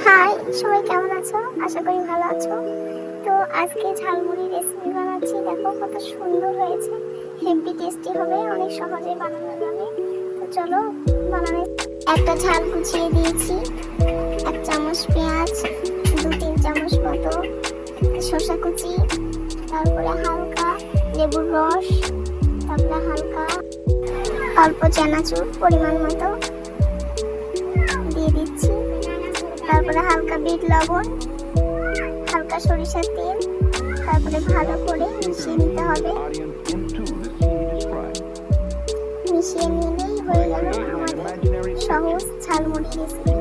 High, সবাই কেমন আছো? আশা করি ভালো আছো। তো আজকে ঝালমুড়ি রেসিপি বানাচ্ছি। দেখো কত সুন্দর হয়েছে, হেভি টেস্টি হবে, অনেক সহজে বানানো যাবে। তো চলো বানানো। একটা ঝাল কুচিয়ে দিয়েছি, 1 চামচ পেঁয়াজ, 2-3 চামচ মতো শসা কুচি, তারপরে হালকা লেবুর রস, তারপরে হালকা অল্প চানাচুর পরিমাণ মতো দিয়ে দিচ্ছি, তারপরে হালকা বিট লবণ, হালকা সরিষার তেল, তারপরে ভালো করে মিশিয়ে নিতে হবে। মিশিয়ে নিলেই হয়ে গেল আমাদের সহজ ঝালমুড়ি রেসিপি।